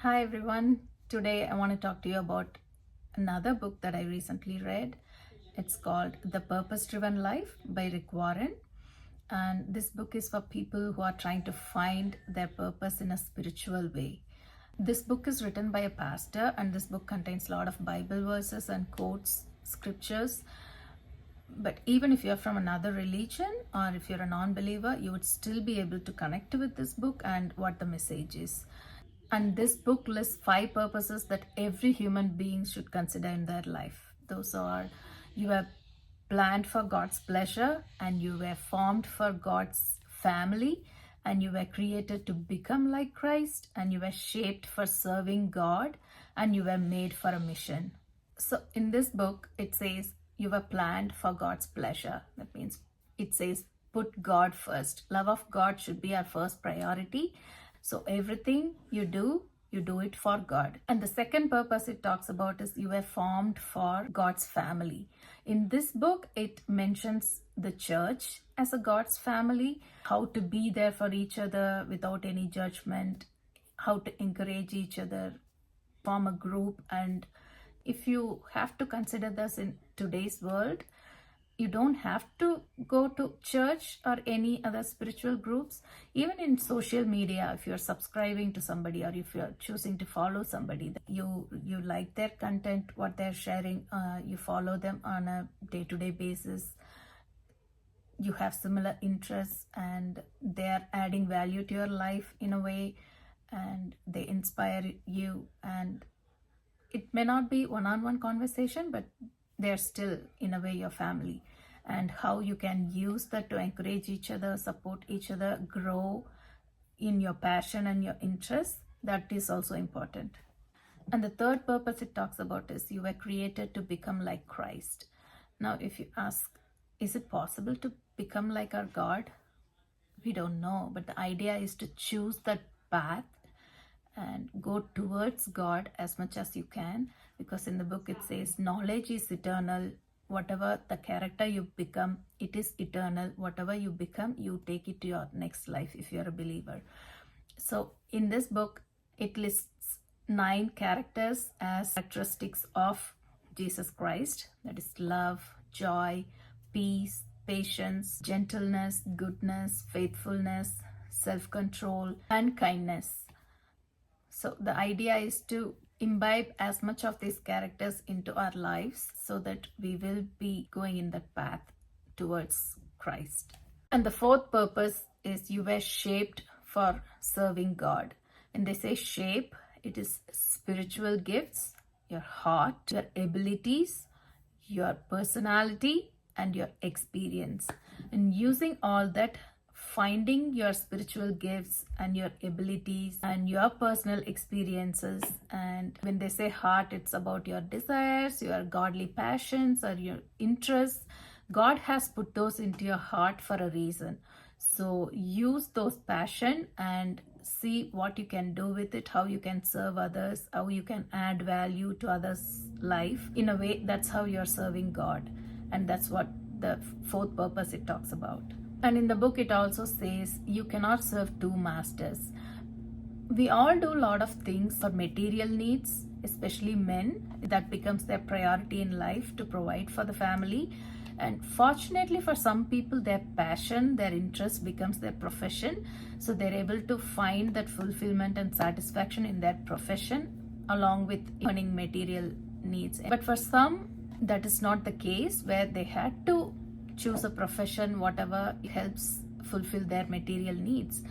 Hi everyone. Today I want to talk to you about another book that I recently read. It's called The Purpose Driven Life by Rick Warren. And this book is for people who are trying to find their purpose in a spiritual way. This book is written by a pastor, and this book contains a lot of Bible verses and quotes, scriptures. But even if you're from another religion or if you're a non-believer, you would still be able to connect with this book and what the message is. And this book lists 5 purposes that every human being should consider in their life. Those are: you were planned for God's pleasure, and you were formed for God's family, and you were created to become like Christ, and you were shaped for serving God, and you were made for a mission. So in this book, it says you were planned for God's pleasure. That means it says put God first. Love of God should be our first priority. So everything you do it for God. And the second purpose it talks about is you were formed for God's family. In this book, it mentions the church as a God's family, how to be there for each other without any judgment, how to encourage each other, form a group. And if you have to consider this in today's world, you don't have to go to church or any other spiritual groups. Even in social media, if you're subscribing to somebody or if you're choosing to follow somebody, you like their content, what they're sharing, you follow them on a day-to-day basis, you have similar interests, and they're adding value to your life in a way, and they inspire you. And it may not be one-on-one conversation, but they're still in a way your family. And how you can use that to encourage each other, support each other, grow in your passion and your interests, that is also important. And the third purpose it talks about is you were created to become like Christ. Now if you ask, is it possible to become like our God? We don't know, but the idea is to choose that path and go towards God as much as you can, because in the book it says knowledge is eternal. Whatever the character you become, it is eternal. Whatever you become, you take it to your next life if you're a believer. So in this book, it lists 9 characters as characteristics of Jesus Christ. That is love, joy, peace, patience, gentleness, goodness, faithfulness, self-control, and kindness. So the idea is to imbibe as much of these characters into our lives so that we will be going in that path towards Christ. And the fourth purpose is you were shaped for serving God. When they say shape, it is spiritual gifts, your heart, your abilities, your personality, and your experience. And using all that, finding your spiritual gifts and your abilities and your personal experiences. And when they say heart, it's about your desires, your godly passions, or your interests. God has put those into your heart for a reason. So use those passion and see what you can do with it, how you can serve others, how you can add value to others' life. In a way, that's how you're serving God. And that's what the fourth purpose it talks about. And in the book, it also says you cannot serve 2 masters. We all do a lot of things for material needs, especially men. That becomes their priority in life, to provide for the family. And fortunately for some people, their passion, their interest becomes their profession. So they're able to find that fulfillment and satisfaction in their profession along with earning material needs. But for some, that is not the case, where they had to choose a profession, whatever helps fulfill their material needs.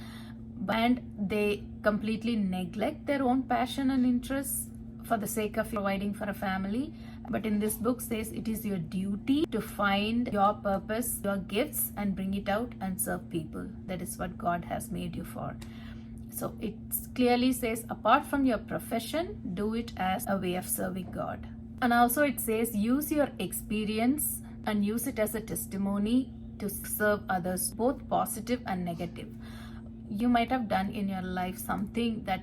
And they completely neglect their own passion and interests for the sake of providing for a family. But in this book says it is your duty to find your purpose, your gifts, and bring it out and serve people. That is what God has made you for. So it clearly says, apart from your profession, do it as a way of serving God. And also it says use your experience and use it as a testimony to serve others, both positive and negative. You might have done in your life something that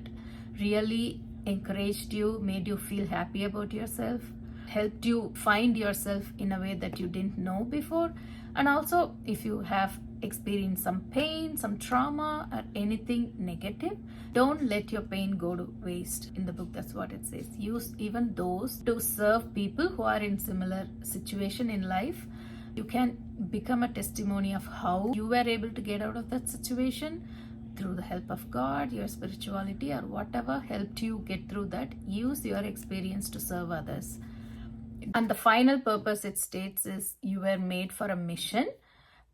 really encouraged you, made you feel happy about yourself, helped you find yourself in a way that you didn't know before. And also, if you have experience some pain, some trauma, or anything negative, don't let your pain go to waste. In the book, that's what it says. Use even those to serve people who are in similar situation in life. You can become a testimony of how you were able to get out of that situation through the help of God, your spirituality, or whatever helped you get through that. Use your experience to serve others. And the final purpose it states is you were made for a mission.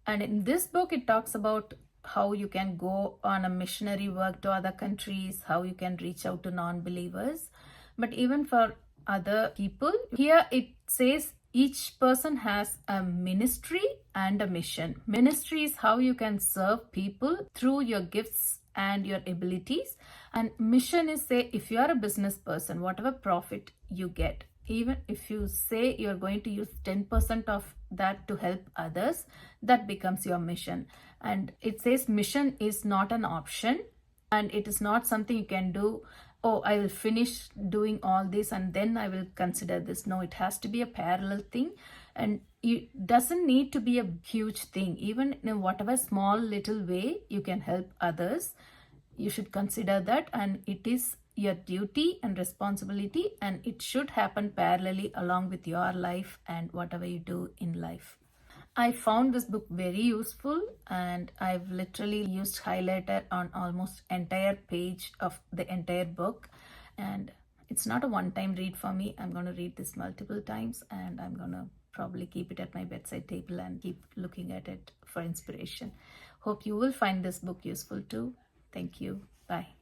And in this book, it talks about how you can go on a missionary work to other countries, how you can reach out to non-believers. But even for other people, here it says each person has a ministry and a mission. Ministry is how you can serve people through your gifts and your abilities. And mission is, say, if you are a business person, whatever profit you get, even if you say you're going to use 10% of that to help others, that becomes your mission. And it says mission is not an option, and it is not something you can do, oh, I will finish doing all this and then I will consider this. No, it has to be a parallel thing, and it doesn't need to be a huge thing. Even in whatever small little way you can help others, you should consider that, and it is your duty and responsibility, and it should happen parallelly along with your life and whatever you do in life. I found this book very useful, and I've literally used highlighter on almost entire page of the entire book. And it's not a one-time read for me. I'm going to read this multiple times, and I'm going to probably keep it at my bedside table and keep looking at it for inspiration. Hope you will find this book useful too. Thank you. Bye.